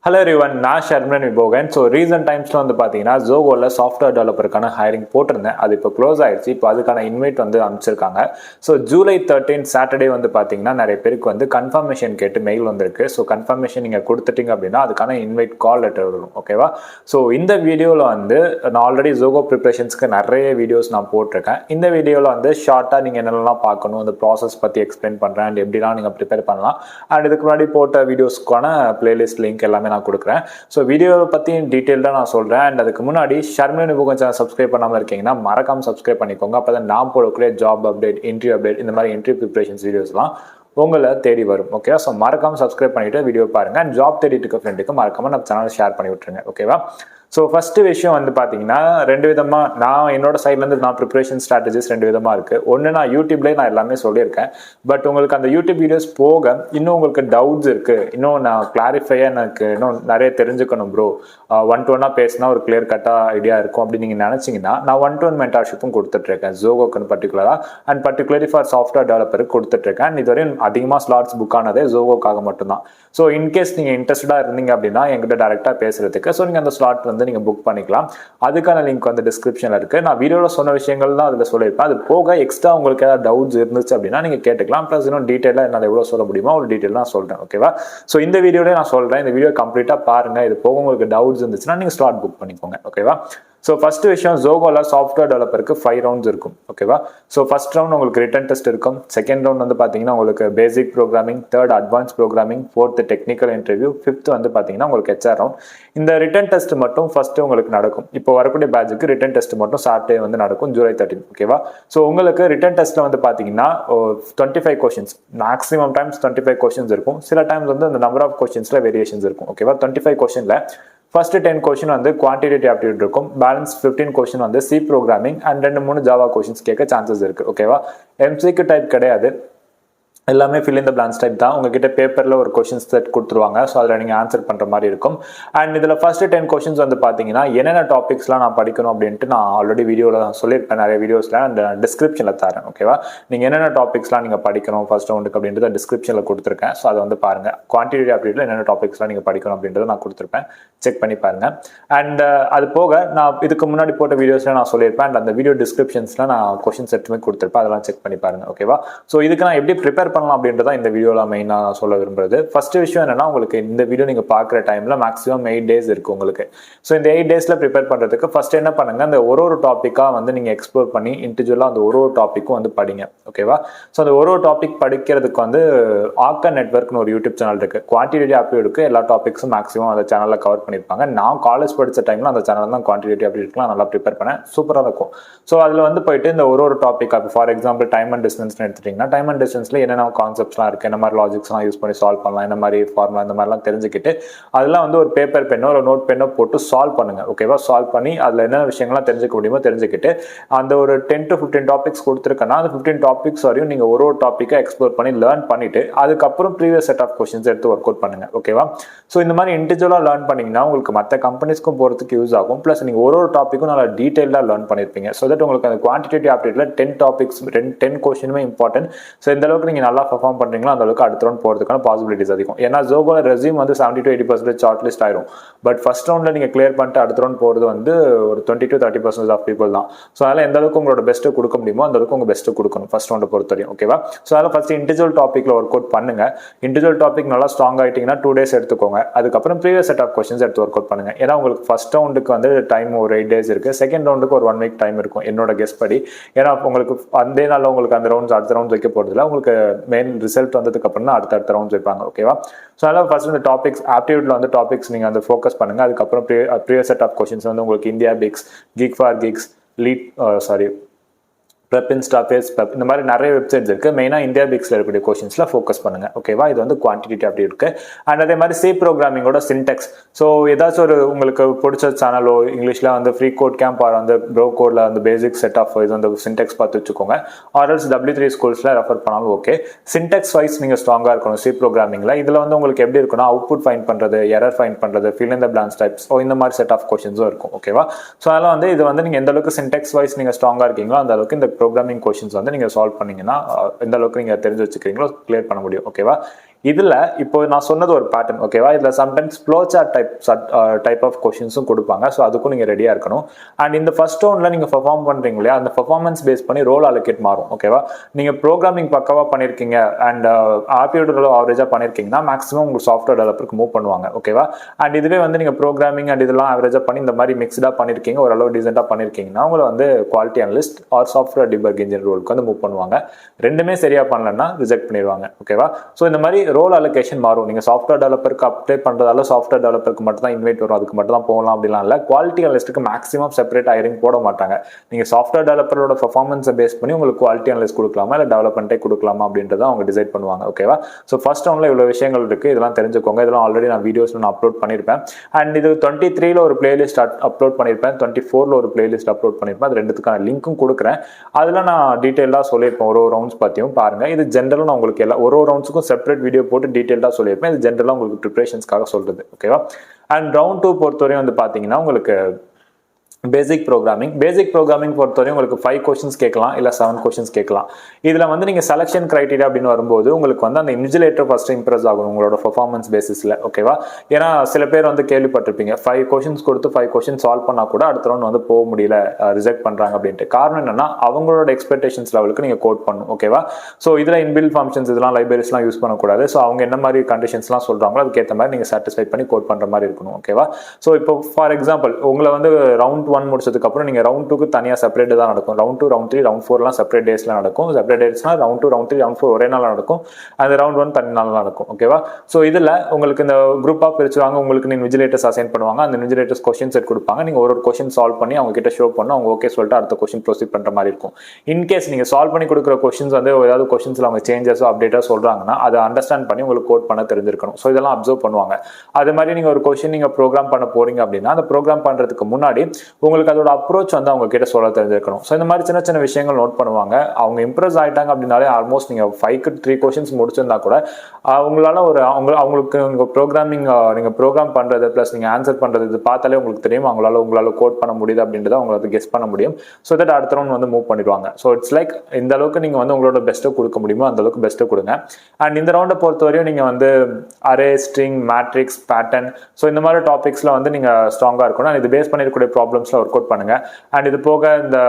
Hello everyone, நான் Sharman விபோகன். So recent டைம்ஸில் வந்து பார்த்தீங்கன்னா ஜோகோவில் சாஃப்ட்வேர் டெவலப்பருக்கான ஹைரிங் போட்டிருந்தேன். அது இப்போ க்ளோஸ் ஆயிடுச்சு. இப்போ அதுக்கான இன்வைட் வந்து அனுப்பிச்சிருக்காங்க. ஸோ ஜூலை 13 சாட்டர்டே வந்து பார்த்தீங்கன்னா நிறைய பேருக்கு வந்து கன்ஃபர்மேஷன் கேட்டு மெயில் வந்திருக்கு. ஸோ கன்ஃபர்மேஷன் நீங்கள் கொடுத்துட்டீங்க அப்படின்னா அதுக்கான இன்வைட் கால் லெட்டர் வரும். ஓகேவா? ஸோ இந்த வீடியோவில் வந்து நான் ஆல்ரெடி ஜோகோ ப்ரிப்ரேஷன்ஸ்க்கு நிறைய வீடியோஸ் நான் போட்டிருக்கேன். இந்த வீடியோவில் வந்து ஷார்ட்டாக நீங்கள் என்னென்னலாம் பார்க்கணும், அந்த ப்ராசஸ் பற்றி எக்ஸ்பிளைன் பண்ணுறேன் அண்ட் எப்படிலாம் நீங்கள் ப்ரிப்பேர் பண்ணலாம். அண்ட் இதுக்கு முன்னாடி போட்ட வீடியோஸ்க்கான பிளேலிஸ்ட் லிங்க் எல்லாமே நான் கொடுக்குறேன். ஸோ வீடியோவை பற்றி டீட்டெயில்டாக நான் சொல்கிறேன். அண்ட் அதுக்கு முன்னாடி ஷர்மன் விபோகன் சேனல் சப்ஸ்கிரைப் பண்ணாமல் இருக்கீங்கன்னா மறக்காம சப்ஸ்கிரைப் பண்ணிக்கோங்க. அப்போ தான் நான் போடக்கூடிய ஜாப் அப்டேட், இன்டர்வியூ அப்டேட், இந்த மாதிரி இன்டர்வியூ ப்ரிப்பரேஷன்ஸ் வீடியோஸ்லாம் உங்களை தேடி வரும். ஓகேவா? ஸோ மறக்காம சப்ஸ்கிரைப் பண்ணிவிட்டு வீடியோ பாருங்கள். அண்ட் ஜாப் தேடிட்டு இருக்க ஃப்ரெண்டுக்கு மறக்காம நம்ம சேனலை ஷேர் பண்ணி விட்டுருங்க. ஓகேவா? ஸோ ஃபர்ஸ்ட் விஷயம் வந்து பார்த்தீங்கன்னா ரெண்டு விதமாக நான் என்னோட சைட்லேருந்து நான் ப்ரிப்பரேஷன் ஸ்ட்ராட்டஜிஸ் ரெண்டு விதமாக இருக்குது. ஒன்று, நான் யூடியூப்லேயே நான் எல்லாமே சொல்லியிருக்கேன். பட் உங்களுக்கு அந்த யூடியூப் வீடியோஸ் போக இன்னும் உங்களுக்கு டவுட்ஸ் இருக்குது, இன்னும் நான் கிளாரிஃபையாக எனக்கு இன்னும் நிறைய தெரிஞ்சுக்கணும் ப்ரோ, ஒன் டு ஒன்னாக பேசினா ஒரு கிளியர் கட்டாக ஐடியா இருக்கும் அப்படின்னு நீங்கள் நினச்சிங்கன்னா நான் ஒன் டு ஒன் மென்டார்ஷிப்பும் கொடுத்துட்ருக்கேன் ஜோகோக்குன்னு பர்டிகுலராக. அண்ட் பர்டிகுலர்லி ஃபார் சாஃப்ட்வேர் டெவலப்பருக்கு கொடுத்துட்ருக்கேன். அண்ட் இதுவரையும் அதிகமாக ஸ்லாட்ஸ் புக் ஆனதே ஜோகோக்காக மட்டும்தான். ஸோ இன்கேஸ் நீங்கள் இன்ட்ரெஸ்டடாக இருந்தீங்க அப்படின்னா என்கிட்ட டேரெக்டாக பேசுறதுக்கு ஸோ நீங்கள் அந்த ஸ்லாட் வந்து நீங்கள் புக் பண்ணிக்கலாம். அதுக்கான லிங்க் வந்து டிஸ்கிரிப்ஷனில் இருக்குது. நான் வீடியோவில் சொன்ன விஷயங்கள் தான் அதில் சொல்லியிருப்பேன். அது போக எக்ஸ்ட்ரா உங்களுக்கு ஏதாவது டவுட்ஸ் இருந்துச்சு அப்படின்னா நீங்கள் கேட்டுக்கலாம். ப்ளஸ் இன்னும் டீட்டெயிலாக என்னால் எவ்வளோ சொல்ல முடியுமோ ஒரு டீட்டெயில் நான் சொல்கிறேன். ஓகேவா? ஸோ இந்த வீடியோவில் நான் சொல்கிறேன். இந்த வீடியோ கம்ப்ளீட்டாக பாருங்கள். இது போக உங்களுக்கு டவுட்ஸ் இருந்துச்சுன்னா நீங்கள் ஸ்லாட் புக் பண்ணிக்கோங்க. ஓகேவா? ஸோ ஃபர்ஸ்ட் விஷயம், ஜோகோவில் சாஃப்ட்வேர் டெவலப்பருக்கு 5 ரவுண்ட்ஸ் இருக்கும். ஓகேவா? ஸோ ஃபர்ஸ்ட் ரவுண்ட் உங்களுக்கு ரிட்டன் டெஸ்ட் இருக்கும். செகண்ட் ரவுண்ட் வந்து பார்த்தீங்கன்னா உங்களுக்கு basic programming, third advance programming, fourth technical interview, fifth வந்து பார்த்தீங்கன்னா உங்களுக்கு HR ரவுண்ட். இந்த ரிட்டன் டெஸ்ட் மட்டும் ஃபர்ஸ்ட் உங்களுக்கு நடக்கும். இப்போ வரக்கூடிய பேட்சுக்கு ரிட்டன் டெஸ்ட் மட்டும் சாட்டர்டே வந்து நடக்கும், ஜூலை 13. ஓகேவா? ஸோ உங்களுக்கு ரிட்டன் டெஸ்ட்டில் வந்து பார்த்தீங்கன்னா 25 கொஸ்டின்ஸ், மேக்ஸிமம் டைம்ஸ் 25 கொஸ்டின்ஸ் இருக்கும். சில டைம்ஸ் வந்து அந்த நம்பர் ஆஃப் கொஸ்டின்ஸில் வேரியேஷன்ஸ் இருக்கும். ஓகேவா? 25 கொஸ்டினில் ஃபர்ஸ்ட் 10 கொஸ்டின் வந்து குவான்டிடேட்டிவ் ஆப்டிடியூட் இருக்கும். பேலன்ஸ் 15 கொஸ்டின் வந்து C programming and 2-3 Java questions கேட்க சான்சஸ் இருக்கு. ஓகேவா? MCQ டைப் கிடையாது, எல்லாமே fill in the blanks type தான். உங்ககிட்ட பேப்பரில் ஒரு கொஸ்டின்ஸ் செட் கொடுத்துருவாங்க. ஸோ அதில் நீங்கள் ஆன்சர் பண்ணுற மாதிரி இருக்கும். அண்ட் இதில் ஃபர்ஸ்ட் 10 கொஸ்டின்ஸ் வந்து பார்த்தீங்கன்னா என்னென்ன டாபிக்ஸ்லாம் நான் படிக்கணும் அப்படின்ட்டு நான் ஆல்ரெடி வீடியோவில் சொல்லியிருப்பேன். நிறைய வீடியோஸில் அந்த டிஸ்கிரிப்ஷனில் தரேன். ஓகேவா? நீங்கள் என்னென்ன டாபிக்ஸ்லாம் நீங்கள் படிக்கணும் ஃபர்ஸ்ட் ரவுண்டுக்கு அப்படின்றத டிஸ்கிரிப்ஷனில் கொடுத்துருக்கேன். ஸோ அதை வந்து பாருங்கள். குவான்டிட்டி அப்படின்ட்டு என்னென்ன டாபிக்ஸ்லாம் நீங்கள் படிக்கணும் அப்படின்றத நான் கொடுத்துருப்பேன். செக் பண்ணி பாருங்கள். அண்ட் அது போக நான் இதுக்கு முன்னாடி போட்ட வீடியோஸில் நான் சொல்லியிருப்பேன். அண்ட் அந்த வீடியோ டிஸ்கிரிப்ஷன்ஸில் நான் கொஸ்டின் செட்டுமே கொடுத்துருப்பேன். அதெல்லாம் செக் பண்ணி பாருங்கள். ஓகேவா? ஸோ இதுக்கு நான் எப்படி ப்ரிப்பேர் பண்ணலாம் அப்படின்றத இந்த வீடியோவில் மெயினாக சொல்ல விரும்புறது. ஃபர்ஸ்ட் விஷயம் என்னன்னா, உங்களுக்கு இந்த வீடியோ நீங்கள் பார்க்குற டைமில் மேக்ஸிமம் 8 days இருக்கு உங்களுக்கு. ஸோ இந்த 8 daysல ப்ரிப்பேர் பண்ணுறதுக்கு ஃபர்ஸ்ட் என்ன பண்ணுங்க, அந்த ஒரு டாப்பிக்காக வந்து நீங்கள் எக்ஸ்ப்ளோர் பண்ணி இண்டிவிஜுவலாக அந்த ஒரு டாப்பிக்கும் வந்து படிங்க. ஓகேவா? ஸோ அந்த ஒரு டாபிக் படிக்கிறதுக்கு வந்து ஆக்கர் நெட்வொர்க்னு ஒரு யூடியூப் சேனல் இருக்கு. குவான்டிடேட்டிவ் ஆப்டிடியூட்க்கு எல்லா டாபிக்ஸும் மேக்ஸிமம் அந்த சேனலில் கவர் பண்ணியிருப்பாங்க. நான் காலேஜ் படித்த டைமில் அந்த சேனல் தான் குவான்டிடேட்டிவ் ஆப்டிடியூட்லாம் நல்லா ப்ரிப்பேர் பண்ணேன். சூப்பராக இருக்கும். ஸோ அதில் வந்து போயிட்டு இந்த ஒரு topic, for example time and டிஸ்டன்ஸ்னு எடுத்துட்டிங்கன்னா டைம் அண்ட் டிஸ்டன்ஸில் என்னென்ன கான்செப்ட்ஸ்லாம் இருக்குது, என்ன மாதிரி லாஜிக்ஸ்லாம் யூஸ் பண்ணி சால்வ் பண்ணலாம், என்ன மாதிரி ஃபார்முலா, இந்த மாதிரிலாம் தெரிஞ்சுக்கிட்டு அதெல்லாம் வந்து ஒரு பேப்பர் பென்னோ ஒரு நோட் பென்னோ போட்டு சால்வ் பண்ணுங்க. ஓகேவா? சால்வ் பண்ணி அதில் என்ன விஷயங்கள்லாம் தெரிஞ்சுக்க முடியுமோ தெரிஞ்சுக்கிட்டு அந்த ஒரு 10 to 15 டாபிக்ஸ் கொடுத்துருக்கேன்னா அந்த 15 டாபிக்ஸ் வரையும் நீங்கள் ஒரு டாப்பிக்கை எக்ஸ்ப்ளோர் பண்ணி லேர்ன் பண்ணிட்டு அதுக்கப்புறம் ப்ரீவியஸ் செட் ஆஃப் கொஸ்டின்ஸ் எடுத்து ஒர்க் அவுட் பண்ணுங்க. ஓகேவா? ஸோ இந்த மாதிரி இண்டிவிஜுவலாக லேர்ன் பண்ணிங்கன்னா உங்களுக்கு மற்ற கம்பெனிஸ்க்கும் போகிறதுக்கு யூஸ் ஆகும். ப்ளஸ் நீங்கள் ஒரு டாப்பிக்கும் நல்லா டீட்டெயிலாக லேர்ன் பண்ணியிருப்பீங்க. ஸோ தட் உங்களுக்கு அந்த குவான்டிடேட்டிவ் ஆப்டிடியூட்ல 10 டாபிக்ஸ் 10 கொஸ்டினுமே இம்பார்ட்டன்ட். ஸோ இந்த அளவுக்கு நீங்கள் நல்லா பெர்ஃபார்ம் பண்ணுறீங்களோ அந்த அளவுக்கு அடுத்த ரவுண்ட் போகிறதுக்கான பாசிபிலிட்டிஸ் அதிகம். ஏன்னா ஜோகோல ரெஸ்யூம் வந்து 70 to 80% ஷார்ட் லிஸ்ட் ஆயிரும். பட் ஃபர்ஸ்ட் ரவுண்ட்ல நீங்க கிளியர் பண்ணிட்டு அடுத்த ரவுண்ட் போகிறது வந்து ஒரு 20 to 30% ஆஃப் பீப்புள் தான். ஸோ அதனால எந்த அளவுக்கு உங்களோட பெஸ்ட்டை கொடுக்க முடியுமோ அந்த அளவுக்கு உங்க பெஸ்ட்டை கொடுக்கணும் ஃபர்ஸ்ட் ரவுண்டை பொறுத்தவரையும். ஓகேவா? ஸோ அதில் ஃபர்ஸ்ட் இண்டிவிஜுவல் டாப்பிக்ல ஒர்க் அவுட் பண்ணுங்க. இண்டிவிஜுவல் டாபிக் நல்லா ஸ்ட்ராங் ஆயிட்டீங்கன்னா 2 days எடுத்துக்கோங்க. அதுக்கப்புறம் ப்ரீவியஸ் செட் ஆஃப் கொஸ்டின்ஸ் எடுத்து ஒர்க் அவுட் பண்ணுங்க. ஏன்னா உங்களுக்கு ஃபர்ஸ்ட் ரவுண்டுக்கு வந்து டைம் ஒரு 8 days இருக்கு. செகண்ட் ரவுண்டுக்கு ஒரு 1 week டைம் இருக்கும் என்னோட கெஸ் படி. ஏன்னா உங்களுக்கு அதே நாளில் உங்களுக்கு அந்த ரவுண்ட்ஸ் அடுத்த ரவுண்ட் வைக்க போகிறதுல உங்களுக்கு மெயின் ரிசல்ட் வந்ததுக்கு அப்புறம் தான் அடுத்த ரவுண்ட்ஸ் வைப்பாங்க. ஓகேவா? ஸோ அதனால் ஃபர்ஸ்ட் இந்த டாபிக்ஸ் ஆப்டிடியூட்ல வந்து டாபிக்ஸ் நீங்கள் வந்து ஃபோக்கஸ் பண்ணுங்க. அதுக்கப்புறம் ப்ரீவியஸ் செட் ஆஃப் கொஸ்டின்ஸ் வந்து உங்களுக்கு IndiaBix, geek for geeks, Prep Insta, Prep இந்த மாதிரி நிறைய வெப்சைட்ஸ் இருக்கு. மெயினாக இந்தியா பிக்ஸ்ல இருக்கக்கூடிய கொஸ்டின்ஸ்ல ஃபோக்கஸ் பண்ணுங்க. ஓகேவா? இது வந்து குவான்டிட்டி அப்படி இருக்கு. அண்ட் அதே மாதிரி சி ப்ரோக்ராமிங்கோட சின்டெக்ஸ். ஸோ ஏதாச்சும் ஒரு உங்களுக்கு பிடிச்ச சேனலோ இங்கிலீஷ்ல வந்து ஃப்ரீ கோட் கேம்ப் ஆர் வந்து ப்ரோ கோட்ல வந்து பேசிக் செட் ஆஃப் இது வந்து சின்டெக்ஸ் பார்த்து வச்சுக்கோங்க. ஆர்எல்ஸ் W3 ஸ்கூல்ஸ்ல ரெஃபர் பண்ணாலும் ஓகே. சின்டெக்ஸ் வைஸ் நீங்க ஸ்ட்ராங்கா இருக்கணும் சி ப்ரோக்ராமிங்ல. இதுல வந்து உங்களுக்கு எப்படி இருக்குன்னா அவுட்புட் ஃபைண்ட் பண்றது, எரர் ஃபைண்ட் பண்றது, fill in the blanks types, இந்த மாதிரி செட் ஆஃப் கொஸ்டின்ஸும் இருக்கும். ஓகேவா? ஸோ அதெல்லாம் வந்து இது வந்து நீங்க எந்த அளவுக்கு சின்டெக்ஸ் வைஸ் நீங்க ஸ்ட்ராங்கா இருக்கீங்களோ அந்த அளவுக்கு இந்த ப்ரோக்ராமிங் கொஸ்டின்ஸ் வந்து நீங்க சால்வ் பண்ணீங்கன்னா எந்த அளவுக்கு நீங்க தெரிஞ்சு வச்சுக்கிறீங்களோ கிளியர் பண்ண முடியும். ஓகேவா? இதில் இப்போ நான் சொன்னது ஒரு பேட்டர்ன் ஓகேவா. இதில் sometimes flow chart type of கொஷின்ஸும் கொடுப்பாங்க. ஸோ அதுக்கும் நீங்கள் ரெடியாக இருக்கணும். அண்ட் இந்த ஃபர்ஸ்ட் ரவுண்டில் நீங்கள் பெர்ஃபார்ம் பண்ணுறீங்க இல்லையா, அந்த பெர்ஃபார்மன்ஸ் பேஸ் பண்ணி ரோல் அலோகேட் மாறும் ஓகேவா. நீங்கள் ப்ரோக்ராமிங் பக்கவாக பண்ணியிருக்கீங்க அண்ட் ஆப்டிடியூட் ஆவரேஜாக பண்ணியிருக்கீங்கன்னா மேக்ஸிமம் உங்களுக்கு சாஃப்ட்வேர் டெவலப்பருக்கு மூவ் பண்ணுவாங்க ஓகேவா. அண்ட் இதுவே வந்து நீங்கள் ப்ரோக்ராமிங் அண்ட் இதெல்லாம் ஆவரேஜாக பண்ணி இந்த மாதிரி மிக்ஸ்டாக பண்ணியிருக்கீங்க, ஓரளவு டீசெண்டாக பண்ணியிருக்கீங்கன்னா உங்களை வந்து quality analyst or software debug engineer ரோலுக்கு வந்து மூவ் பண்ணுவாங்க. ரெண்டுமே சரியாக பண்ணலன்னா ரிஜெக்ட் பண்ணிடுவாங்க ஓகேவா. ஸோ இந்த மாதிரி ரோல் அலோகேஷன் மாறும். நீங்கள் சாஃப்ட்வேர் டெவலப்பருக்கு அப்டேட் பண்ணுறதால சாஃப்ட்வேர் டெவலப்பருக்கு மட்டும் தான் இன்வைட் வரும், அதுக்கு மட்டும் தான் போகலாம் அப்படிலாம் இல்லை. குவாலிட்டி அனலிஸ்ட்டுக்கு மேக்ஸிமம் செப்பரேட் ஹையரிங் போட மாட்டாங்க. நீங்கள் சாஃப்ட்வேர் டெவலப்பரோட பர்ஃபார்மன்ஸை பேஸ் பண்ணி உங்களுக்கு குவாலிட்டி அனலிஸ்ட் கொடுக்கலாமா இல்லை டெவலப்மெண்ட்டே கொடுக்கலாமா அப்படின்றத அவங்க டிசைட் பண்ணுவாங்க ஓகேவா. ஸோ ஃபர்ஸ்ட் ரவுண்டில் இவ்வளோ விஷயங்கள் இருக்குது, இதெல்லாம் தெரிஞ்சுக்கோங்க. இதெல்லாம் ஆல்ரெடி நான் வீடியோஸ் நான் அப்லோட் பண்ணியிருப்பேன். அண்ட் இது 23ல ஒரு பிளேலிஸ்ட் அப்லோட் பண்ணியிருப்பேன், 24ல ஒரு பிளேலிஸ்ட் அப்லோட் பண்ணியிருப்பேன். அது ரெண்டுத்துக்கான லிங்க்கும் கொடுக்குறேன். அதில் நான் டீட்டெயிலாக சொல்லியிருப்பேன், ஒரு ரவுண்ட்ஸ் பற்றியும் பாருங்கள். இது ஜென்ரலாக நான் உங்களுக்கு ஒரு ரவுண்ட்ஸுக்கும் செப்பரேட் வீடியோ போட்டு டீட்டெயிலாக சொல்லியிருப்பேன். இது ஜென்ரலாக உங்களுக்கு ப்ரிப்பரேஷன்ஸ்க்காக சொல்கிறது ஓகேவா. அண்ட் ரவுண்ட் 2 பொறுத்தவரையும் வந்து பார்த்தீங்கன்னா உங்களுக்கு பேசிக் ப்ரோக்ராமிங் பொறுத்தவரையும் உங்களுக்கு 5 கொஸ்டின்ஸ் கேட்கலாம் இல்லை 7 கொஸ்டின்ஸ் கேட்கலாம். இதில் வந்து நீங்கள் செலெக்ஷன் கிரைட்டீரியா அப்படின்னு வரும்போது உங்களுக்கு வந்து அந்த இன்விஜிலேட்டர் ஃபர்ஸ்ட் இம்ப்ரெஸ் ஆகும் உங்களோட பர்ஃபார்மன்ஸ் பேசிஸில் ஓகேவா. ஏன்னா சில பேர் வந்து கேள்விப்பட்டிருப்பீங்க 5 கொஸ்டின்ஸ் கொடுத்து 5 கொஸ்டின் சால்வ் பண்ணால் கூட அடுத்த ரவுண்ட் வந்து போக முடியல, ரிஜெக்ட் பண்ணுறாங்க அப்படின்ட்டு. காரணம் என்னன்னா அவங்களோட எக்ஸ்பெக்டேஷன்ஸ் லெவலுக்கு நீங்கள் கோட் பண்ணணும் ஓகேவா. ஸோ இதில் இன்பில்ட் ஃபங்க்ஷன்ஸ் இதெல்லாம் லைப்ரரிஸ்லாம் யூஸ் பண்ணக்கூடாது. ஸோ அவங்க என்ன மாதிரி கண்டிஷன்ஸ்லாம் சொல்கிறாங்களோ அதுக்கேற்ற மாதிரி நீங்கள் சாட்டிஸ்ஃபை பண்ணி கோட் பண்ணுற மாதிரி இருக்கணும் ஓகேவா. ஸோ இப்போ ஃபார் எக்ஸாம்பிள் உங்களை வந்து ரவுண்ட் 1 முடிச்சதுக்கு அப்புறம் நீங்க ரவுண்ட் 2க்கு தனியா செப்பரேட் தான் நடக்கும். ரவுண்ட் 2, ரவுண்ட் 3, ரவுண்ட் 4 எல்லாம் செப்பரேட் டேஸ்ல நடக்கும். செப்பரேட் டேஸ்னா ரவுண்ட் 2, ரவுண்ட் 3, ரவுண்ட் 4 ஒரே நாள் நடக்கும். அந்த ரவுண்ட் 1 தனி நாள் நடக்கும் ஓகேவா. சோ இதுல உங்களுக்கு இந்த குரூப்பா பிரிச்சுவாங்க. உங்களுக்கு இன்விஜிலேட்டர்ஸ் அசைன் பண்ணுவாங்க. அந்த இன்விஜிலேட்டர்ஸ் கொஸ்டின் செட் கொடுப்பாங்க. நீங்க ஒரு கொஸ்டின் சால்வ் பண்ணி அவங்க கிட்ட ஷோ பண்ணி அவங்க ஓகே சொல்லிட்டு அடுத்த கொஸ்டின் ப்ரொசீட் பண்ற மாதிரி இருக்கும். இன்கேஸ் நீங்க சால்வ் பண்ணி கொடுக்குற கொஸ்டின்ஸ் வந்து ஏதாவது கொஸ்டின்ஸ்ல அவங்க சேஞ்சஸோ அப்டேட்டோ சொல்றாங்கன்னா அதை அண்டர்ஸ்டாண்ட் பண்ணி உங்களுக்கு கோட் பண்ண தெரிஞ்சிருக்கணும். ஸோ இதெல்லாம் அப்சர்வ் பண்ணுவாங்க. அது மாதிரி நீங்க ஒரு கொஸ்டின் நீங்க ப்ரோக்ராம் பண்ண போறீங்க அப்படின்னா அந்த ப்ரோக்ராம் பண்றதுக்கு முன்னாடி உங்களுக்கு அதோட அப்ரோச் வந்து அவங்க கிட்ட சொல்ல தெரிஞ்சிருக்கணும். ஸோ இந்த மாதிரி சின்ன சின்ன விஷயங்கள் நோட் பண்ணுவாங்க. அவங்க இம்ப்ரெஸ் ஆயிட்டாங்க அப்படின்னாலே ஆல்மோஸ்ட் நீங்க 5க்கு 3 கொஸ்டின்ஸ் முடிச்சிருந்தா கூட அவங்களால அவங்களுக்கு நீங்க ப்ரோக்ராம் பண்றது பிளஸ் நீங்க ஆன்சர் பண்றது இது பார்த்தாலே உங்களுக்கு தெரியும் உங்களால கோட் பண்ண முடியுது அப்படின்றத அவங்களுக்கு கெஸ் பண்ண முடியும். ஸோ தட் அடுத்த ரவுண்ட் வந்து மூவ் பண்ணிடுவாங்க. ஸோ இட்ஸ் லைக் இந்த அளவுக்கு நீங்க வந்து உங்களோட பெஸ்ட்டை கொடுக்க முடியுமோ அந்த அளவுக்கு பெஸ்ட்டை கொடுங்க. அண்ட் இந்த ரவுண்டை பொறுத்தவரையும் நீங்க வந்து array, string, matrix, pattern so இந்த மாதிரி டாபிக்ஸ்ல வந்து நீங்க ஸ்ட்ராங்கா இருக்கணும். இது பேஸ் பண்ணிருக்கக்கூடிய ப்ராப்ளம்ஸ்ல ஒர்க் அவுட் பண்ணுங்க. அண்ட் இது போக இந்த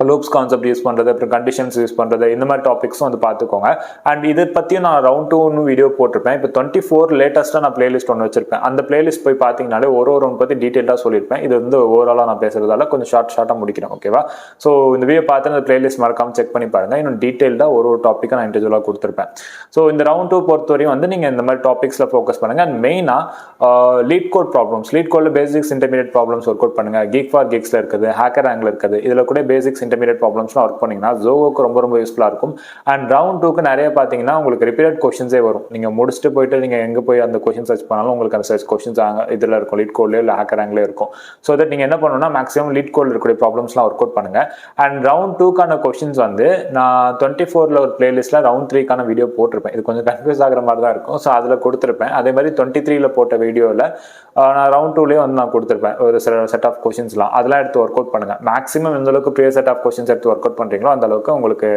லூப்ஸ் கான்செப்ட் யூஸ் பண்ணுறது, அப்புறம் கண்டிஷன்ஸ் யூஸ் பண்ணுறது, இந்த மாதிரி டாபிக்ஸும் வந்து பார்த்துக்கோங்க. அண்ட் இதை பற்றியும் நான் ரவுண்ட் 2 வீடியோ போட்டிருப்பேன். இப்போ 24 லேட்டஸ்ட்டாக நான் பிளேலிஸ்ட் ஒன்று வச்சிருப்பேன். அந்த பிளேலிஸ்ட் போய் பார்த்தீங்கனாலே ஒரு ரவுண்ட் பற்றி டீட்டெயிலாக சொல்லியிருப்பேன். இது வந்து ஓவராலாக நான் பேசுறதால கொஞ்சம் ஷார்ட்டாக முடிக்கிறேன் ஓகேவா. ஸோ இந்த வீடியோ பார்த்து அந்த பிளேலிஸ்ட் மறக்காம செக் பண்ணி பாருங்க. இன்னும் டீட்டெயில்டாக ஒரு டாப்பிக்கை நான் இண்டிவிஜுவலாக கொடுத்துருப்பேன். ஸோ இந்த ரவுண்ட் 2 பொறுத்தவரையும் வந்து நீங்கள் இந்த மாதிரி டாபிக்ஸில் ஃபோக்கஸ் பண்ணுங்க. அண்ட் மெயினாக லீட் கோட் ப்ராப்ளம்ஸ், லீட் கோடில் basics intermediate problems work out பண்ணுங்க. கீக் ஃபார் கீக்ஸில் இருக்குது, ஹேக்கர் ஆங்கிள் இருக்குது. இதில் கூட பேசிக்ஸ் இன்டர்மீடியட் ப்ராப்ளம்ஸ்லாம் ஒர்க் பண்ணீங்கன்னா ஜோவோக்கு ரொம்ப யூஸ்ஃபுல்லாக இருக்கும். அண்ட் ரவுண்ட் 2க்கு நிறைய பார்த்தீங்கன்னா உங்களுக்கு ரிப்பீட்டட் கொஸ்டின்ஸே வரும். நீங்கள் முடிச்சுட்டு போயிட்டு நீங்கள் எங்கே போய் அந்த கொஸ்டின் சர்ச் பண்ணாலும் உங்களுக்கு அந்த சர்ச் கொஸ்டின்ஸ் இதில் இருக்கும், லீட் கோட்லேயே இல்லை ஹேக்கர் ஆங்கிலே இருக்கும். ஸோ தட் நீங்கள் என்ன பண்ணணும்னா மேக்ஸிமம் லீட் கோடில் இருக்கக்கூடிய ப்ராப்ளம்ஸ்லாம் ஒர்க் அவுட் பண்ணுங்க. அண்ட் ரவுண்ட் 2க்கான கொஸ்டின்ஸ் வந்து நான் 24ல ஒரு பிளேலிஸ்ட்டில் ரவுண்ட் 3க்கான வீடியோ போட்டிருப்பேன். இது கொஞ்சம் கன்ஃபியூஸ் ஆகிற மாதிரி தான் இருக்கும். ஸோ அதில் கொடுத்துருப்பேன். அதே மாதிரி 23ல போட்ட வீடியோவில் நான் ரவுண்ட் 2லேயே வந்து நான் கொடுத்துருப்பேன் ஒரு சில செட் ஆஃப் கொஸ்டின்ஸ்லாம். அதெல்லாம் எடுத்து ஒர்க் அவுட் பண்ணுங்க. மேக்ஸிமம் எந்த அளவுக்கு ப்ரீவியஸ் செட் ஆஃப் கொஸ்டின்ஸ் எடுத்து ஒர்க் அவுட் பண்ணுறீங்களோ அந்த அளவுக்கு உங்களுக்கு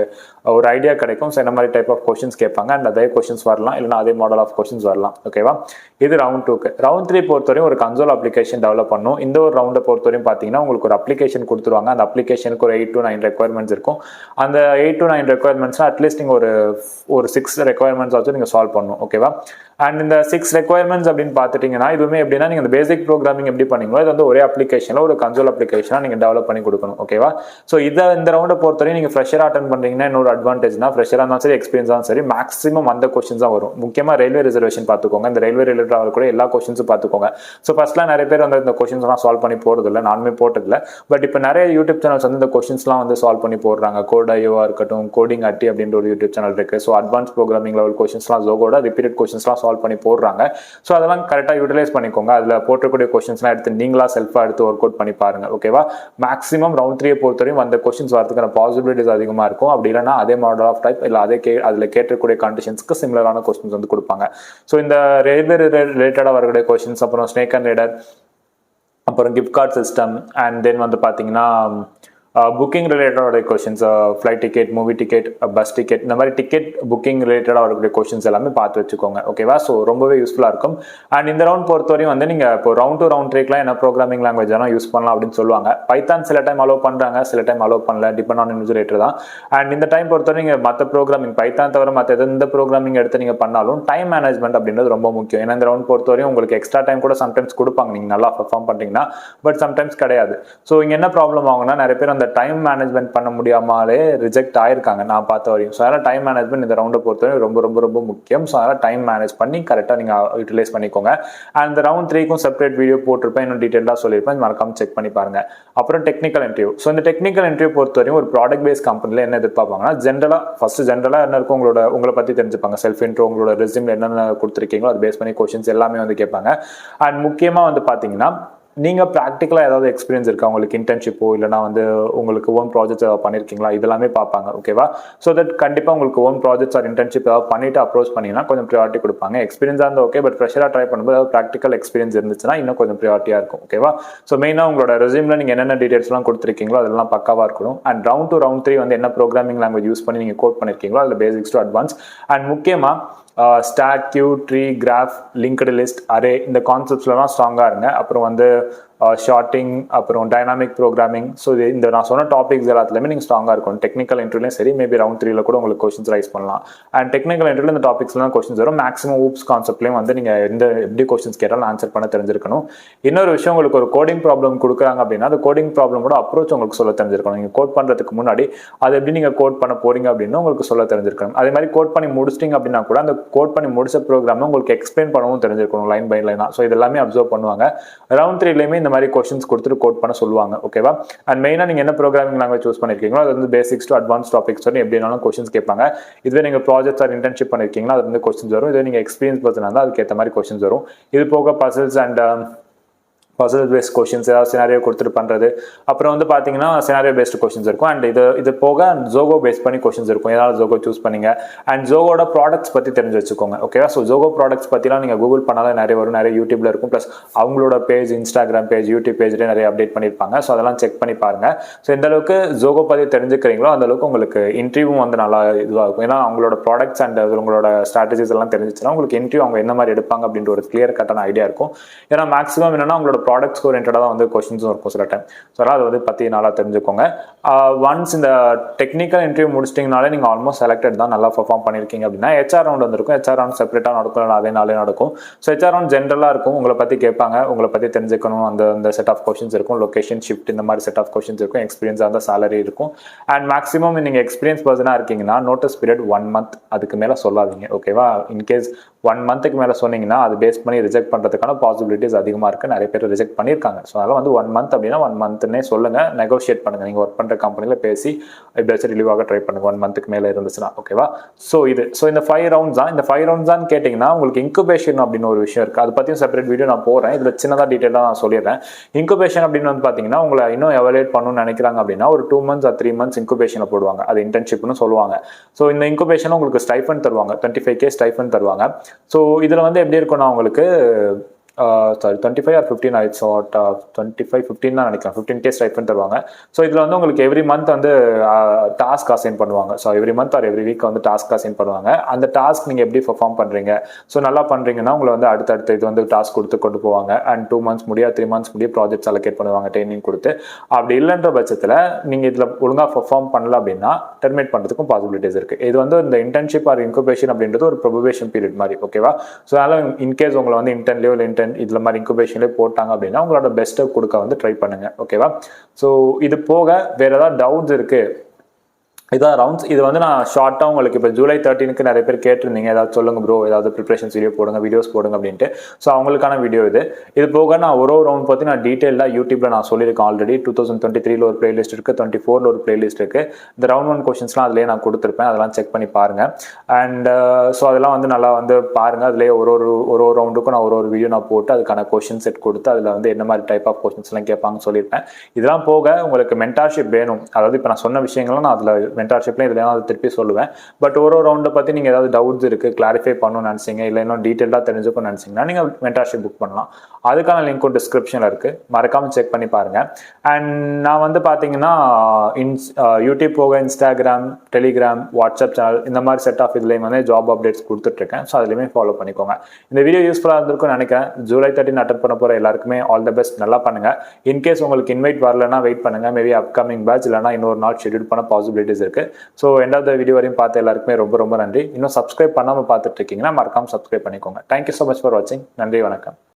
ஒரு ஐடியா கிடைக்கும். ஸோ என்ன மாதிரி டைப் ஆஃப் கொஸ்டின்ஸ் கேட்பாங்க அண்ட் அதே கொஸ்டின்ஸ் வரலாம், இல்லைனா அதே மாடல் ஆஃப் கொஸ்டின்ஸ் வரலாம் ஓகேவா. இது ரவுண்ட் 2க்கு. ரவுண்ட் 3 பொறுத்தவரையும் ஒரு கன்சோல் அப்ளிகேஷன் டெவலப் பண்ணணும். இந்த ஒரு ரவுண்டை பொறுத்தவரையும் பார்த்தீங்கன்னா உங்களுக்கு ஒரு அப்ளிகேஷன் கொடுத்துருவாங்க. அந்த அப்ளிகேஷனுக்கு ஒரு 8 to 9 ரெக்யர்மெண்ட்ஸ் இருக்கும். அந்த 8 to 9 ரெக்யர்மெண்ட்ஸ்னா அட்லீஸ்ட் நீங்கள் ஒரு 6 ரெக்யர்மெண்ட்ஸ் ஆச்சு நீங்கள் சால்வ் பண்ணணும் ஓகேவா. அண்ட் இந்த 6 ரெக்யர்மெண்ட்ஸ் அப்படின்னு பார்த்துட்டீங்கன்னா இதுவுமே எப்படின்னா நீங்கள் இந்த பேசிக் ப்ரோக்ராமிங் எப்படி பண்ணீங்களோ இது வந்து ஒரே அப்ளிகேஷனில் ஒரு கன்சோல் அப்ளிகேஷனாக நீங்கள் டெவலப் பண்ணி கொடுக்கணும் ஓகேவா. ஸோ இந்த ரவுண்டை பொறுத்தவரையும் நீங்கள் ஃப்ரெஷராக அட்டன் பண்ணுறீங்கன்னா இன்னொரு அட்வான்டேஜ்னா ஃப்ரெஷராக இருந்தாலும் சரி எக்ஸ்பீரியன்ஸாலும் சரி மேக்ஸிமம் அந்த கொஸ்டின்ஸ் தான் வரும். முக்கியமாக ரயில்வே ரிசர்வேஷன் பார்த்துக்கோங்க. இந்த ரயில்வே ரிலேட்டட் ஆகக்கூடிய எல்லா கொஸ்டின்ஸும் பார்த்துக்கோங்க. ஸோ ஃபர்ஸ்ட்லாம் நிறைய பேர் வந்து இந்த கொஸ்டின்ஸ்லாம் சால்வ் பண்ணி போகிறதில்ல, நானுமே போட்டதில்லை. பட் இப்போ நிறைய யூடியூப் சேனல்ஸ் வந்து இந்த கொஸ்டின்ஸ்லாம் வந்து சால்வ் பண்ணி போடுறாங்க. கோட்.ioவா இருக்கட்டும், கோடிங் அட்டி அப்படின்ற ஒரு யூடியூப் சேனல் இருக்குது. ஸோ அட்வான்ஸ் ப்ரோக்ராமிங் லெவல் கொஸ்டின்ஸ்லாம் ஜோகோட ரிப்பீட்டட் கொஸ்டின்ஸ்லாம் சால்வ் பண்ணி போடுறாங்க. ஸோ அதெல்லாம் கரெக்டாக யூட்டிலைஸ் பண்ணிக்கோங்க. அதில் போட்டக்கூடிய கொஸ்டின்ஸ்லாம் எடுத்து நீங்களா செல்ஃபாக எடுத்து ஒர்க் அவுட் பண்ணி பாருங்க ஓகேவா. மேக்ஸிமம் ரவுண்ட் 3 பொறுத்தவரையும் அந்த கொஸ்டின்ஸ் வரதுக்கான பாசிபிலிட்டிஸ் அதிகமாக இருக்கும். அப்படி இல்லைனா அதே மாடல் ஆஃப் டைப் இல்லை அதில் கேட்டக்கூடிய கண்டிஷன்ஸ்க்கு சிமிலரான கொஸ்டின்ஸ் வந்து கொடுப்பாங்க. ஸோ இந்த ரயில்வே ரிலேட்டடாக வரக்கூடிய கொஸ்டின்ஸ், அப்புறம் ஸ்னேக் அண்ட் ரைடர், அப்புறம் gift card system, and then வந்து பார்த்தீங்கன்னா புக்கிங் ரிலேட்டடாக questions, flight ticket, movie ticket, bus ticket, இந்த மாதிரி டிக்கெட் புக்கிங் ரிலேட்டடாக வரக்கூடிய கொஷின்ஸ் எல்லாமே பார்த்து வச்சுக்கோங்க. ஓகேவா? ஸோ ரொம்பவே யூஸ்ஃபுல்லாக இருக்கும். அண்ட் இந்த ரவுண்ட் பொறுத்தவரையும் வந்து நீங்கள் இப்போ ரவுண்ட் 2 ரவுண்ட் 3க்குலாம் என்ன ப்ரோக்ராமிங் லாங்குவேஜ் எல்லாம் யூஸ் பண்ணலாம் அப்படின்னு சொல்லுவாங்க. பைத்தான் சில டைம் அலோவ் பண்ணுறாங்க, சில டைம் அலோவ் பண்ணல, டிபெண்ட் ஆன் இன்விஜுவல் தான். அண்ட் இந்த டைம் பொறுத்தவரை நீங்கள் மற்ற ப்ரோக்ராமிங் பைத்தான் தவிர மற்ற எந்த ப்ரோக்ராமிங் எடுத்து நீங்கள் பண்ணாலும் டைம் மேனேஜ்மெண்ட் அப்படின்றது ரொம்ப முக்கியம். ஏன்னா இந்த ரவுண்ட் பொறுத்தவரையும் உங்களுக்கு எக்ஸ்ட்ரா டைம் கூட சம்டைம்ஸ் கொடுப்பாங்க நீங்கள் நல்லா பெர்ஃபார்ம் பண்ணுறீங்கன்னா, பட் சம்டைம்ஸ் கிடையாது. ஸோ இங்கே என்ன ப்ராப்ளம் ஆகும்னா நிறைய பேர் அந்த டைம் மேனேஜ்மெண்ட் பண்ண முடியாமலே ரிஜெக்ட் ஆயிருக்காங்க நான் பார்த்த வரையும். ஸோ அதனால் டைம் மேனேஜ்மெண்ட் இந்த ரவுண்டை பொறுத்தவரை ரொம்ப ரொம்ப ரொம்ப முக்கியம். ஸோ அதனால் டைம் மேனேஜ் பண்ணி கரெக்டாக நீங்கள் யூட்டிலைஸ் பண்ணிக்கோங்க. அண்ட் இந்த ரவுண்ட் 3க்கும் செப்பரேட் வீடியோ போட்டிருப்பேன், இன்னும் டீட்டெயிலாக சொல்லியிருப்பேன், மறக்காம செக் பண்ணி பாருங்க. அப்புறம் டெக்னிக்கல் இன்டர்வியூ. ஸோ இந்த டெக்னிக்கல் இன்டர்வியூ பொறுத்தவரையும் ஒரு ப்ராடக்ட் பேஸ் கம்பெனியில் என்ன எதிர்பார்ப்பாங்கன்னா ஜென்ரலாக என்ன இருக்கும் உங்களை பற்றி தெரிஞ்சுப்பாங்க. செல்ஃப் இன்ட்ரோ, உங்களோட ரெஸ்யூம்ல என்னென்ன கொடுத்துருக்கீங்களோ அது பேஸ் பண்ணி கொஸ்டின்ஸ் எல்லாமே வந்து கேட்பாங்க. அண்ட் முக்கியமாக வந்து பார்த்தீங்கன்னா நீங்கள் ப்ராக்டிக்கலாக ஏதாவது எக்ஸ்பீரியன்ஸ் இருக்கா, உங்களுக்கு இன்டர்ன்ஷிப்போ இல்லைனா வந்து உங்களுக்கு ஓன் ப்ராஜெக்ட்ஸ் ஏதாவது பண்ணியிருக்கீங்களா, இதெல்லாமே பார்ப்பாங்க. ஓகேவா? ஸோ தட் கண்டிப்பாக உங்களுக்கு ஓன் ப்ராஜெக்ட்ஸ் ஆர் இன்டர்ன்ஷிப் ஏதாவது பண்ணிட்டு அப்ரோச் பண்ணிங்கன்னா கொஞ்சம் ப்ரியாரிட்டி கொடுப்பாங்க. எக்ஸ்பீரியன்ஸாக இருந்தால் ஓகே, பட் ஃப்ரெஷராக ட்ரை பண்ணும்போது ஏதாவது ப்ராக்டிக்கல் எக்ஸ்பீரியன்ஸ் இருந்துச்சுன்னா இன்னும் கொஞ்சம் ப்ரியாரிட்டியாக இருக்கும். ஓகேவா? ஸோ மெயினாக உங்களோட ரெஸ்யூமில் நீங்கள் என்னென்ன டீட்டெயில்ஸ்லாம் கொடுத்துருக்கீங்களோ அதெல்லாம் பக்காவாக இருக்கணும். அண்ட் ரவுண்ட் 2 ரவுண்ட் 3 வந்து என்ன ப்ரோக்ராமிங் லாங்குவேஜ் யூஸ் பண்ணி நீங்கள் கோட் பண்ணியிருக்கீங்களோ அதில் பேசிக்ஸ் டு அட்வான்ஸ். அண்ட் முக்கியமாக stack, queue, tree, graph, linked list, array, இந்த கான்செப்ட்ஸ்லாம் ஸ்ட்ராங்காக இருங்க. அப்புறம் வந்து ஷார்ட்டிங், அப்புறம் டைனாமிக் ப்ரோக்ராமிங். ஸோ இந்த நான் சொன்ன டாபிக்ஸ் எல்லாத்துலேயுமே நீங்கள் ஸ்ட்ராங்காக இருக்கும். டெக்னிக்கல் இன்டர்வியூலையும் சரி, மேபி ரவுண்ட் 3ல கூட உங்களுக்கு கொஸ்டின்ஸ் ரைஸ் பண்ணலாம். அண்ட் டெக்னிக்கல் இன்டர்வியூல இந்த டாபிக்ஸ்லாம் கொஸ்டின்ஸ் வரும். மேக்ஸிமம் ஊப்ஸ் கான்செப்ட்லேயும் வந்து நீங்கள் எப்படி கொஸ்டின்ஸ் கேட்டாலும் ஆன்சர் பண்ண தெரிஞ்சிருக்கணும். இன்னொரு விஷயம், உங்களுக்கு ஒரு கோடிங் ப்ராப்ளம் கொடுக்குறாங்க அப்படின்னா அந்த கோடிங் ப்ராப்ளமோட அப்ரோச் உங்களுக்கு சொல்ல தெரிஞ்சிருக்கணும். நீங்கள் கோட் பண்ணுறதுக்கு முன்னாடி அது எப்படி நீங்கள் கோட் பண்ண போறீங்க அப்படின்னு உங்களுக்கு சொல்ல தெரிஞ்சிருக்கணும். அதே மாதிரி கோட் பண்ணி முடிச்சிட்டிங்க அப்படின்னா கூட அந்த கோட் பண்ணி முடிச்ச ப்ரோக்ராம் உங்களுக்கு எக்ஸ்பிளைன் பண்ணவும் தெரிஞ்சிருக்கணும், லைன் பை லைனா. ஸோ இதெல்லாமே அப்சர்வ் பண்ணுவாங்க. ரவுண்ட் 3லேயுமே இந்த மாதிரி கொஸ்டின்ஸ் கொடுத்துட்டு கோட் பண்ண சொல்லுவாங்க. ஓகேவா? அண்ட் மெயினாக நீங்கள் என்ன ப்ரோக்ராமிங் லாங்குவேஜ் சூஸ் பண்ணிருக்கீங்களோ அது வந்து பேசிக்ஸ் டு அட்வான்ஸ் டாபிக்ஸ் வரும். எப்படினாலும் கொஸ்டின்ஸ் கேட்பாங்க. இதுவே நீங்கள் ப்ராஜெக்ட்ஸ் ஆர் இன்டர்ன்ஷிப் பண்ணிருக்கீங்களா அது வந்து கொஸ்டின்ஸ் வரும். இதுவே நீங்கள் எக்ஸ்பீரியன்ஸ் பர்சனாக இருந்தால் அதுக்கேற்ற மாதிரி கொஸ்டின்ஸ் வரும். இது போக puzzles and puzzle based questions, ஏதாவது சினாரியோ கொடுத்துட்டு பண்ணுறது. அப்புறம் வந்து பார்த்தீங்கன்னா சினாரியோ பேஸ்ட் கொஸ்டின்ஸ் இருக்கும். அண்ட் இது போக ஜோகோ பேஸ் பண்ணி கொஸ்டின்ஸ் இருக்கும். ஏதாவது ஜோகோ சூஸ் பண்ணிங்க. அண்ட் ஜோகோட ப்ராடக்ட்ஸ் பற்றி தெரிஞ்சு வச்சுக்கோங்க. ஓகேவா? ஸோ ஜோகோ ப்ராடக்ட்ஸ் பற்றிலாம் நீங்கள் கூகுள் பண்ணாலும் நிறைய வரும், நிறைய யூடியூப்ல இருக்கும். ப்ளஸ் அவங்களோட பேஜ், இன்ஸ்டாகிராம் பேஜ், யூடியூப் பேஜ்லேயே நிறைய அப்டேட் பண்ணியிருப்பாங்க. ஸோ அதெல்லாம் செக் பண்ணி பாருங்க. ஸோ எந்த அளவுக்கு ஜோகோ பற்றி தெரிஞ்சுக்கிறீங்களோ அந்த அளவுக்கு உங்களுக்கு இன்டர்வியூ வந்து நல்லா இதுவாக இருக்கும். ஏன்னா அவங்களோட ப்ராடக்ட்ஸ் அண்ட் உங்களோட ஸ்ட்ராட்டஜிஸ் எல்லாம் தெரிஞ்சிச்சுன்னா உங்களுக்கு இன்டர்வியூ அவங்க என்ன மாதிரி எடுப்பாங்க அப்படின்ற ஒரு கிளியர் கட்டான ஐடியா இருக்கும். ஏன்னா மேக்ஸிமம் என்னன்னா உங்களோட ப்ராடக்ட்ஸ் ஓரியன்டாக வந்து கொஸ்டின்ஸும் இருக்கும் சில டைம். ஸோ அதை வந்து பற்றி நல்லா தெரிஞ்சுக்கோங்க. ஒன்ஸ் இந்த டெக்னிக்கல் இன்டர்வியூ முடிச்சிட்டிங்கனாலே நீங்கள் ஆல்மோஸ்ட் செலக்டட் தான், நல்லா பெர்ஃபார்ம் பண்ணியிருக்கீங்க அப்படின்னா ஹெச்ஆர் ரவுண்ட் வந்துருக்கும். ஹெச்ஆர் ரவுண்ட் செப்பரேட்டாக நடக்கும், அதே நாளே நடக்கும். ஸோ ஹெச்ஆர் ரவுண்ட் ஜென்ரலாக இருக்கும். உங்களை பற்றி கேட்பாங்க, உங்களை பற்றி தெரிஞ்சுக்கணும். அந்த செட் ஆஃப் கொஸ்டின்ஸ் இருக்கும். லொகேஷன், ஷிஃப்ட், இந்த மாதிரி செட் ஆஃப் கொஸ்டின்ஸ் இருக்கும். எக்ஸ்பீரியன்ஸாக இருந்தால் சேலரி இருக்கும். அண்ட் மேக்ஸிமம் நீங்கள் எக்ஸ்பீரியன்ஸ் பர்சனாக இருக்கீங்கன்னா நோட்டீஸ் பீரியட் 1 month, அதுக்கு மேலே சொல்லாதீங்க. ஓகேவா? இன்கேஸ் 1 monthக்கு மேலே சொன்னீங்கன்னா அது பேஸ் பண்ணி ரிஜெக்ட் பண்ணுறதுக்கான பாசிபிலிட்டிஸ் அதிகமாக இருக்குது. நிறைய பேர் ரிஜெக்ட் பண்ணியிருக்காங்க. ஸோ அதனால் வந்து 1 month அப்படின்னா 1 monthனே சொல்லுங்கள். நெகோஷியேட் பண்ணுங்கள். நீங்கள் ஒர்க் பண்ணுற கம்பெனியில் பேசி எப்படியாச்சும் ரிலீவாக ட்ரை பண்ணுங்கள் 1 monthக்கு மேலே இருந்துச்சுன்னா. ஓகேவா? ஸோ இந்த 5 ரவுண்ட்ஸ் தான். இந்த 5 ரவுண்ட்ஸ் தான் கேட்டிங்கன்னா உங்களுக்கு இன்குபேஷன் அப்படின்னு ஒரு விஷயம் இருக்குது. அதை பற்றியும் செப்பரேட் வீடியோ நான் போகிறேன். இதில் சின்னதாக டீட்டெயிலாக நான் சொல்லிடுறேன். இன்குபேஷன் அப்படின்னு வந்து பார்த்தீங்கன்னா உங்களை இன்னும் எவாலுவேட் பண்ணணும்னு நினைக்கிறாங்க அப்படின்னா ஒரு 2 months or 3 months இன்குபேஷனை போடுவாங்க. அது இன்டர்ன்ஷிப்னு சொல்லுவாங்க. ஸோ இந்த இன்குபேஷன் உங்களுக்கு ஸ்டைஃபண்ட் தருவாங்க. 25K ஸ்டைஃபண்ட் தருவாங்க. ஸோ இதில் வந்து எப்படி இருக்குன்னா உங்களுக்கு 25 or 15 ஆயிடுச்சு. 25-15 தான் நினைக்கிறேன். 15K ஸ்டைஃபண்ட் தருவாங்க. ஸோ இதில் வந்து உங்களுக்கு எவ்ரி மந்த் வந்து டாஸ்க் அசைன் பண்ணுவாங்க. So every month or every week வந்து டாஸ்க் அசைன் பண்ணுவாங்க. அந்த டாஸ்க் நீங்கள் எப்படி பெர்ஃபார்ம் பண்ணுறீங்க, ஸோ நல்லா பண்ணுறீங்கன்னா உங்களை வந்து அடுத்தடுத்து இது வந்து டாஸ்க் கொடுத்து கொண்டு போவாங்க. அண்ட் 2 months முடியா 3 months முடிய ப்ராஜெக்ட்ஸ் அலோகேட் பண்ணுவாங்க ட்ரைனிங் கொடுத்து. அப்படி இல்லைன்ற பட்சத்தில் நீங்கள் இதில் ஒழுங்காக பெர்ஃபார்ம் பண்ணல அப்படின்னா டெர்மினேட் பண்ணுறதுக்கும் பாசிபிலிட்டிஸ் இருக்குது. இது வந்து இந்த இன்டர்ன்ஷிப் ஆர் இன்குபேஷன் அப்படின்றது ஒரு ப்ரொபேஷன் பீரியட் மாதிரி. ஓகேவா? ஸோ அதனால் இன்கேஸ் உங்களை வந்து இன்டர்ன்லேயோ இல்லை இதுல மாதிரி இன்குபேஷன்லேயே போட்டாங்க அப்படின்னா உங்களோட பெஸ்ட்டை கொடுக்க வந்து ட்ரை பண்ணுங்க. ஓகேவா? ஸோ இது போக வேற ஏதாவது டவுட்ஸ் இருக்கு, இதான் ரவுண்ட்ஸ். இது வந்து நான் ஷார்ட்டாக உங்களுக்கு இப்போ ஜூலை 13க்கு நிறைய பேர் கேட்டிருந்தீங்க, ஏதாவது சொல்லுங்க ப்ரோ, ஏதாவது ப்ரிப்ரேஷன்ஸ் வீடியோஸ் போடுங்க அப்படின்ட்டு. ஸோ அவங்களுக்கான வீடியோ இது போக நான் ஒரு ரவுண்ட் பற்றி நான் டீட்டெயிலாக யூடியூப்ல நான் சொல்லியிருக்கேன் ஆல்ரெடி. 2023 ஒரு பிளேலிஸ்ட் இருக்குது, 24 ஒரு பிளேலிஸ்ட் இருக்குது. இந்த ரவுண்ட் 1 கொஸ்டின்ஸ்லாம் அதிலே நான் கொடுத்துருப்பேன், அதெல்லாம் செக் பண்ணி பாருங்க. அண்ட் ஸோ அதெல்லாம் வந்து நல்லா வந்து பாருங்க. அதுலேயே ஒரு ரவுண்டுக்கும் நான் ஒரு வீடியோ நான் போட்டு அதுக்கான கொஸ்டின் செட் கொடுத்து அதில் வந்து என்ன மாதிரி டைப் ஆஃப் கொஸ்டின்ஸ்லாம் கேட்பாங்கன்னு சொல்லியிருப்பேன். இதெல்லாம் போக உங்களுக்கு மென்டார்ஷிப் வேணும், அதாவது இப்போ நான் சொன்ன விஷயங்கள்லாம் நான் அதில் மென்டார்ஷிப்ல இதெல்லாம் அது திருப்பி சொல்லுவேன். பட் ஒரு ரவுண்டை பற்றி நீங்கள் ஏதாவது டவுட்ஸ் இருக்குது, கிளாரிஃபை பண்ணணும்னு நினச்சிங்க, இல்லை இன்னும் டீட்டெயிலாக தெரிஞ்சுக்கணும்னு நினச்சிங்கன்னா நீங்கள் மென்டார்ஷிப் புக் பண்ணலாம். அதுக்கான லிங்க்கும் டிஸ்கிரிப்ஷனில் இருக்குது, மறக்காமல் செக் பண்ணி பாருங்கள். அண்ட் நான் வந்து பார்த்தீங்கன்னா யூடியூப் போக இன்ஸ்டாகிராம், டெலிகிராம், வாட்ஸ்அப் சேனல் இந்த மாதிரி செட் ஆஃப் இதுலேயும் வந்து ஜாப் அப்டேட்ஸ் கொடுத்துட்ருக்கேன். ஸோ அதுலேயுமே ஃபாலோ பண்ணிக்கோங்க. இந்த வீடியோ யூஸ்ஃபுல்லாக இருந்திருக்கும்னு நினைக்கிறேன். ஜூலை 13 அட்டன் பண்ண போகிற எல்லாருக்குமே ஆல் த பெஸ்ட், நல்லா பண்ணுங்கள். இன்கேஸ் உங்களுக்கு இன்வைட் வரலன்னா வெயிட் பண்ணுங்கள், மேபி அப்கமிங் பேட்ச் இல்லைனா இன்னொரு நாள் ஷெட்யூல் பண்ண பாசிபிலிட்டிஸ் இருக்குது. So end of the video வரையும் பார்த்த எல்லாருக்குமே ரொம்ப ரொம்ப நன்றி. இன்னும் சப்ஸ்கிரைப் பண்ணாமல் பார்த்துட்டு இருக்கீங்கன்னா மறக்காமல் சப்ஸ்கிரைப் பண்ணிக்கோங்க. தேங்க்யூ ஸோ மச் ஃபார் வாட்சிங். நன்றி, வணக்கம்.